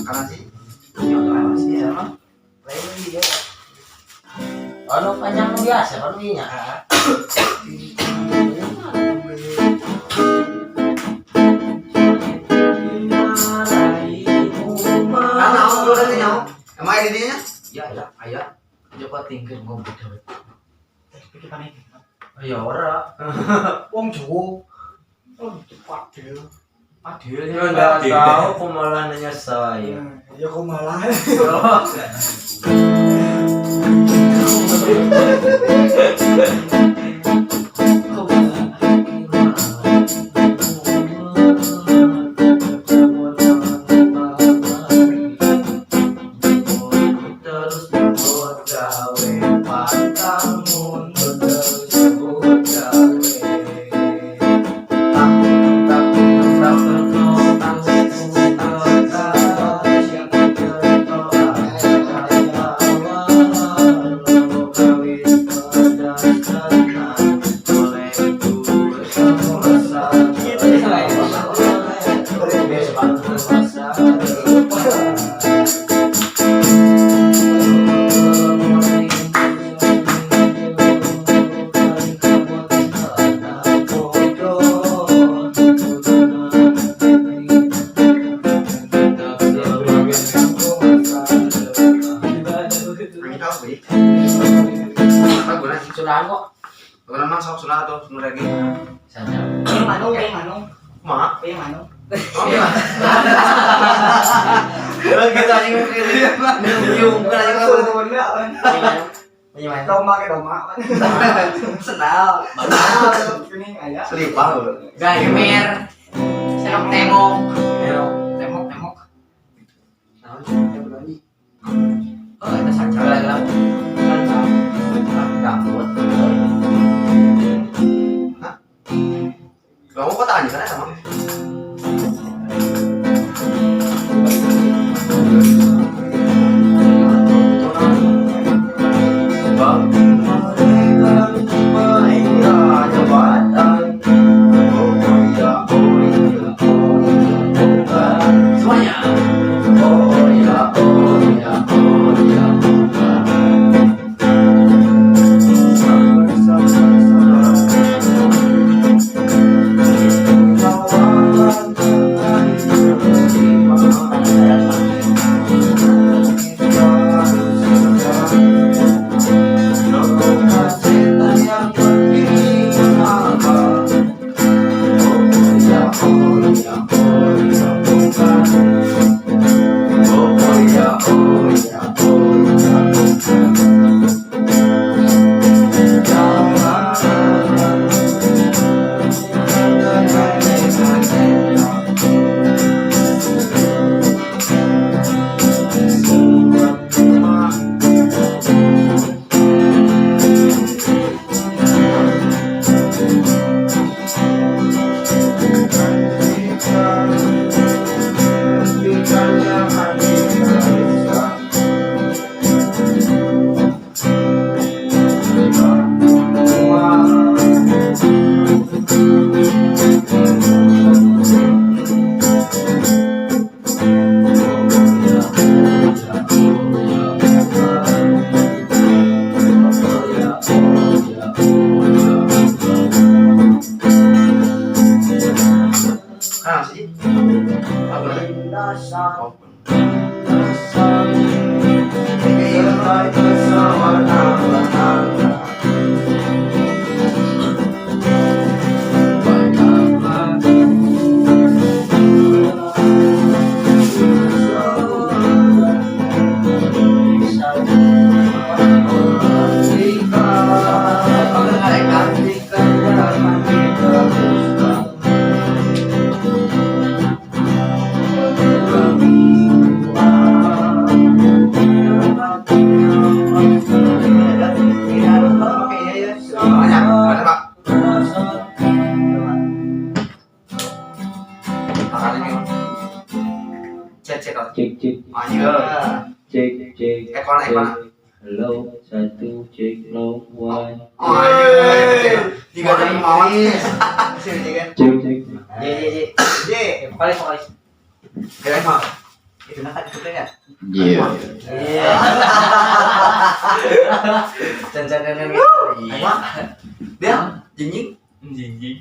Karena sih Anu panjang biasa kan ininya. karena aku dulu dari nyawa. Emang idenya? Ya ya aya Joko Tingkir ngobrol. Pikir Ya ora. Wong Jawa. Oh, cepat dia. Adil ya enggak tahu kok malah nanya saya. Ya kok malah. Terus buat gawe pantang mundur terus buat gawe. Ini tahu sih. Apa guna? Sudah kok. Guna mang sok sulah atau sudah lagi. Saja. Yang mana? Mak. Yang mana? Oh iya. Kita ini nyung kan aja kalau Gimana? Doma ke doma. senal. Ini aya. Selipah. Gamer. Serok temok. Temok. Temok. Oh, itu saja lah. Gambut. Kamu kok tanya sana sama? Semuanya. Kan sih. Apa lagi? Banyak, mana Pak? Makan ini. Cek. Cek Anjir. cek Ekor. hello 1 cek low 1 Oh, anjir. Jika ada kemauan. Sini kan. Ji. Vokalis. Keren mah. Itu nak itu kan ya. Iya. Iya. Cancangan gitu. Apa? Dia jinjing. Jinjing.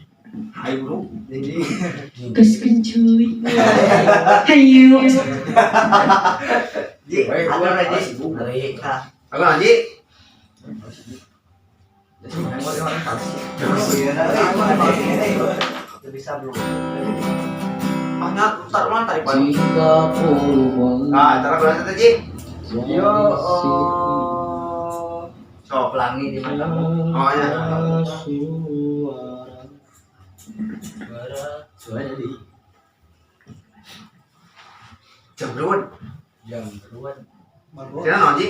Hai bro. Kus kuncuy. Hayu. Ji, ada lagi. Dari Aku nanti. Bisa belum? Mana taruh mana tarik balik. Jika puluhan. Nah, taruh berapa tadi? Yo, so pelangi di mana? Oh ya. suara di Jam berapa? jam keluar. Kira nanti.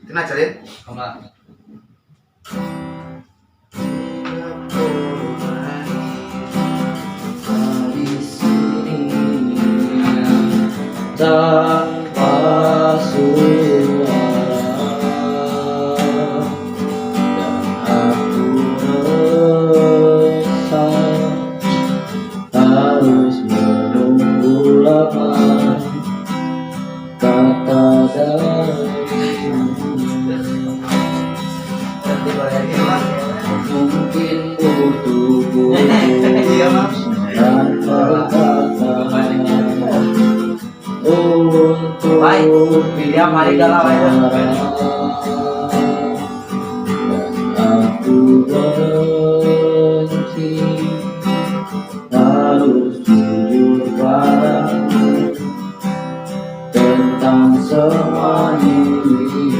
Kena cariin. Enggak. Di sini tanpa suara dan aku rasa harus menunggu lama kata darimu. Mungkin butuh dan perkataan untuk Baik, pilih mari galau ya. dan aku benci harus jujur padamu tentang semua ini.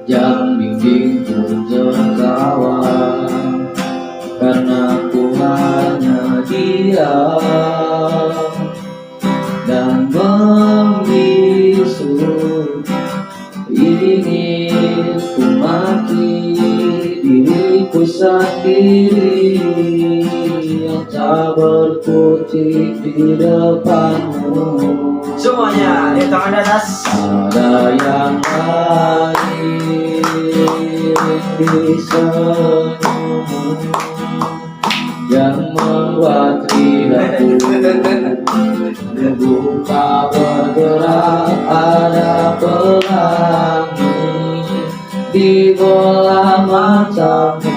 Jangan bikin ku tertawa karena ku hanya diam dan membisu. Ingin ku mati diriku sendiri yang tak berkutik di depanmu. Semuanya di tangan di atas. Ada yang lain di senyummu yang membuat lidahku buka bergerak. Ada pelangi di bola matamu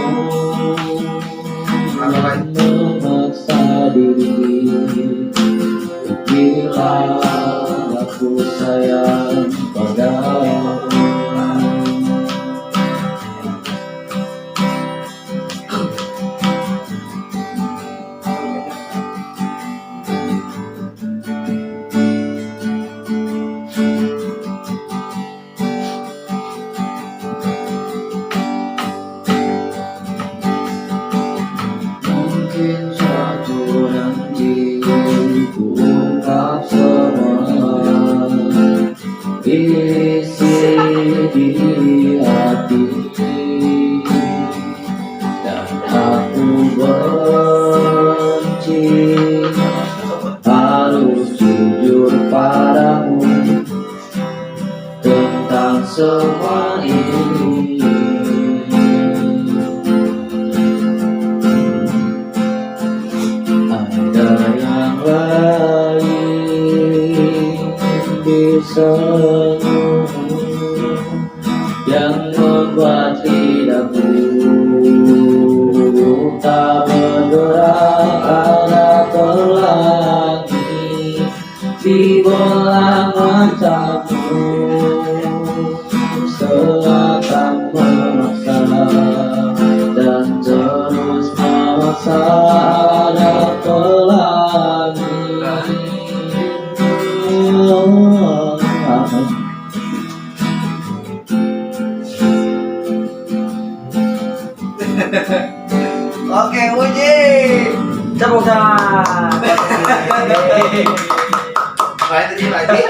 yang memaksa diri bilang aku sayang padamu. Mungkin suatu nanti ku ungkap semua isi di hati dan aku benci harus jujur padamu tentang semua ini. Ada yang lain di senyummu yang membuat lidahku tak bergerak. Ada pelangi di bola matamu seakan memaksa dan terus memaksa. Ada pelangi Oke, Uji. Tepuk tangan. Lain tadi lagi.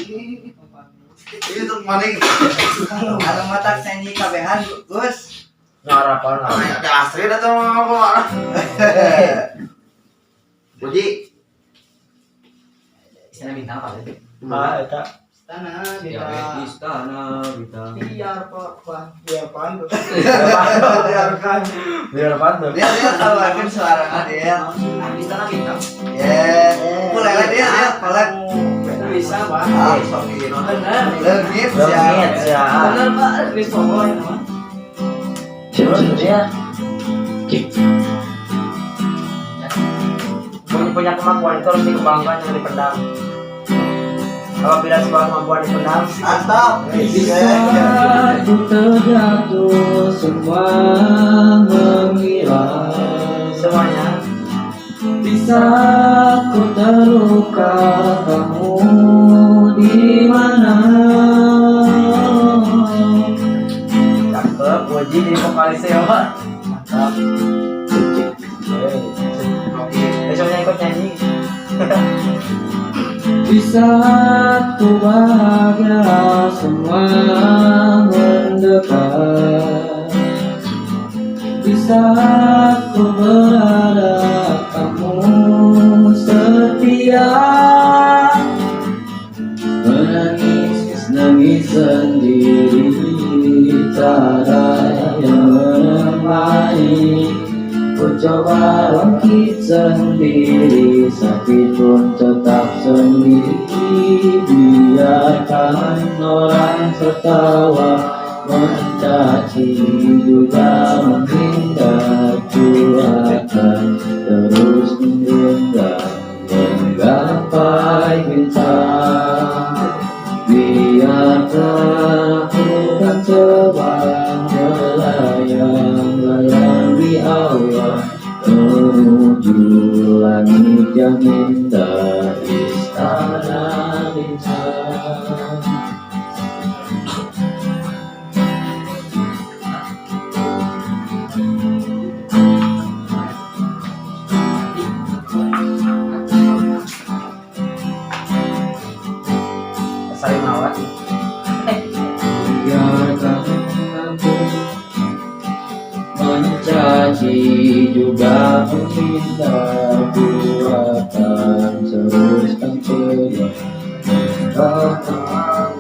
Ini untuk maning. Anu mata senyi kabehan, Gus. Ngarapan lah. Ada Astrid atau apa? Uji. Sana bintang apa tadi? Nah, eta Tanah Setiap kita Istana bintang. biar biar pandu. Biar apa tuh? Dia kalau akan suaranya dia. Istana bintang. Ya, mulai dia pelan. Bisa pak. Ah, sok gitu. Bener. Legit Lengit ya. ya. Bener pak. Chris Pogol nama. Terus dia punya kemampuan itu harus dikembangkan, jangan dipendam. Apabila sebuah kemampuan dipendam, Mantap. Bisa ku terjatuh semua menghilang. semuanya Bisa ku terluka kamu di mana? cakep, puji di vokalisnya ya Pak. Mantap. Besoknya ikut nyanyi. Bisa ku bahagia semua mendekat. Bisa ku berada kamu setia. Menangis sendiri tak ada yang menemani. Ku coba bangkit sendiri, sakit pun tetap sendiri. Biarkan orang tertawa, mencaci juga menghindar. Ku akan terus menghindar, menggapai bintang. Biarkan aku kan terbang melayang-layang di awan menuju langit yang indah, istana bintang. Saling mawar. Biarkan aku mencaci juga menghindar. Ku akan teruskan terang.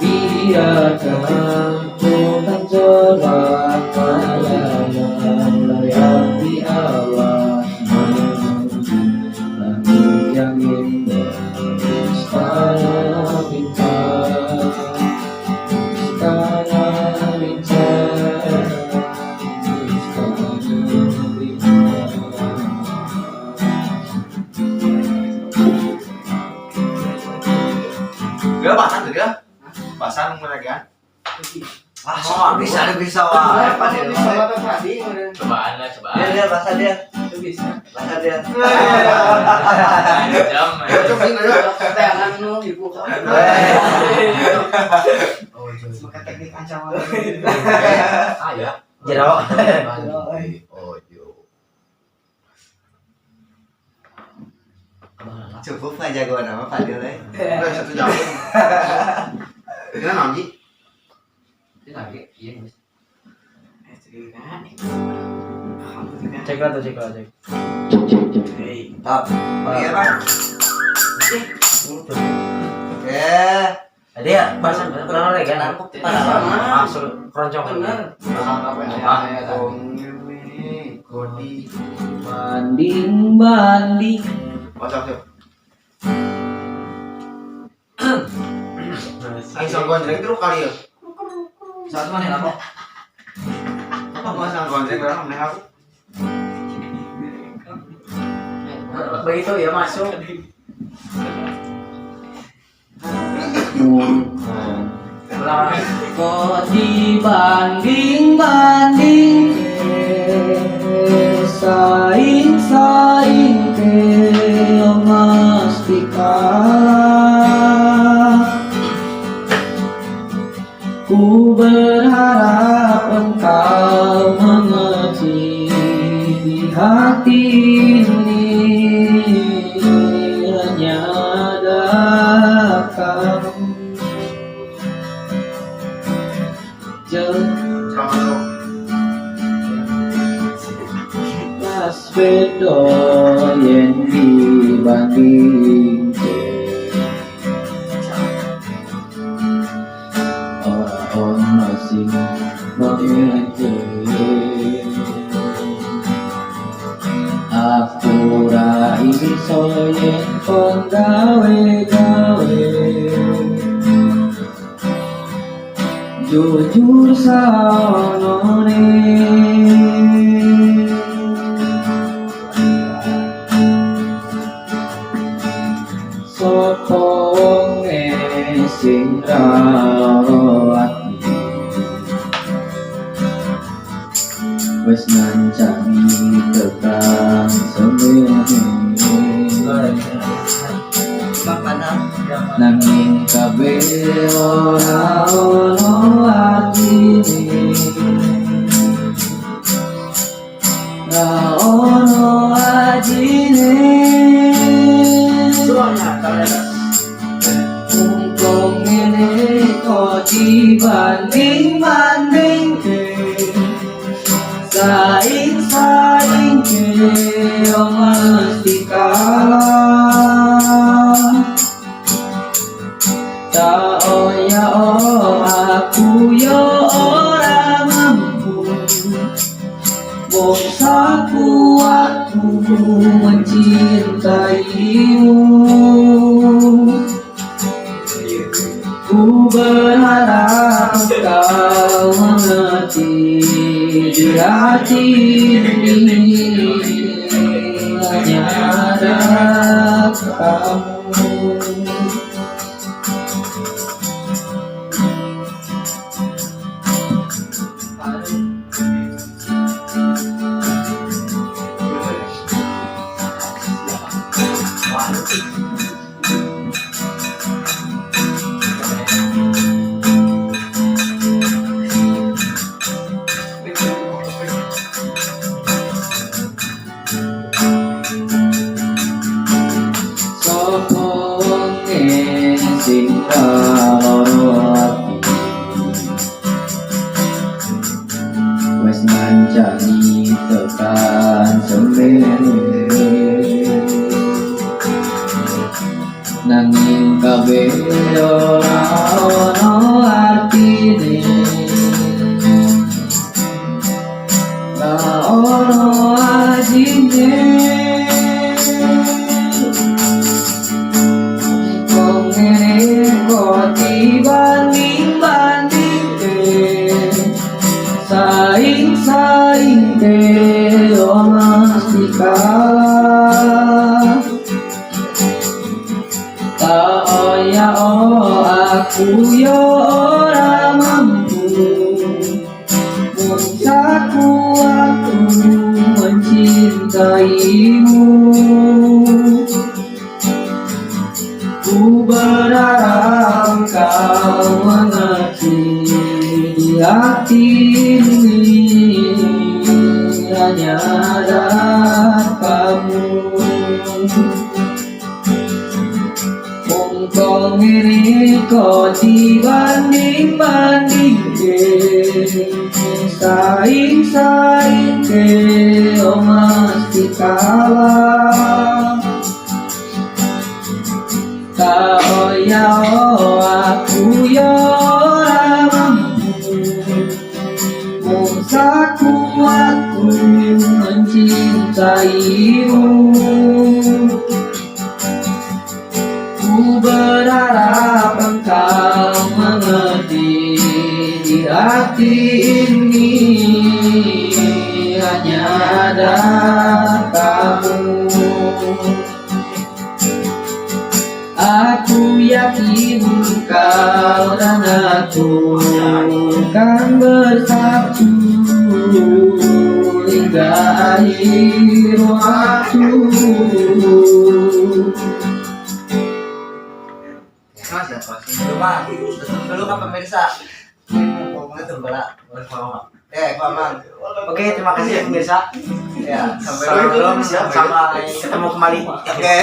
Biarkan ku kan terang melayang-layang di awan menuju langit yang indah, istana bintang, istana bintang, istana bintang. Dia pasang tuh dia. Pasang mereka. Ah, sok bisa wah. Apa dia? Bisa apa tadi? Cobaan lah, cobaan. Dia bahasa dia. Bisa. Bahasa dia. Jam. Coba ini aja. Tangan nu ibu. Oh, jadi. Maka teknik ancaman. Ah ya. Jero. Oh, yo. Cukup nggak jagoan apa Fadil Udah 1 jam. Kita nanti. Ini lagi, iya Mas. Cek lah tuh, cek lah, cek. Top. Iya, Pak. Oke. Ada ya, bahasa kurang lagi kan? Maksud keroncong. Bener. Kodi. Banding-banding. Masuk. Aing sang gondreng terus kali ya. Saat mana apa? Apa gua sang gondreng orang meneh aku? Begitu ya masuk. Ulang. Kok dibanding-banding, saing-saing ke mesti kalah. Ku berharap engkau mengerti di hati ini hanya ada kamu. Jelas bedo yen dibanding orang sing mengejek. Aku ra iso yen kon gawe-gawe, jujur saonone. Sopo wonge sing rawuh ati, wis ngancani tekan semene. Nanging kabeh ora ono artine, ora ono ajine. Untung ngene kok dibanding-bandingke, saing-saingke yo mesti kalah. Tak oya aku yo ora mampu, bangsa kuatku mencintaimu. Ku berharap kau mengerti di hati ini hanya ada kamu. Sopo wonge sing rawuh ati, wis ngancani tekan semene. Nanging kabeh ora ono artine, ora ono ajine. Kok dibanding-bandingke, saing-saingke yo mesti kalah. Tak oya aku yo ora mampu, bangsaku aku mencintaimu. Ku berharap kau mengerti di hati ini hanya ada kamu. Untung ini kok dibanding-bandingke, saing-saingke oh mesti kalah. Tak oya aku yo ora mampu, bangsaku aku mencintaimu. Ku berharap engkau mengerti di hati ini hanya ada kamu. Aku yakin kau dan aku kan bersatu hingga akhir waktu. Mas, dulu kan pemirsa. Itu bala. Oke, terima kasih ya pemirsa. Ya, sampai Sampai ketemu kembali. Oke.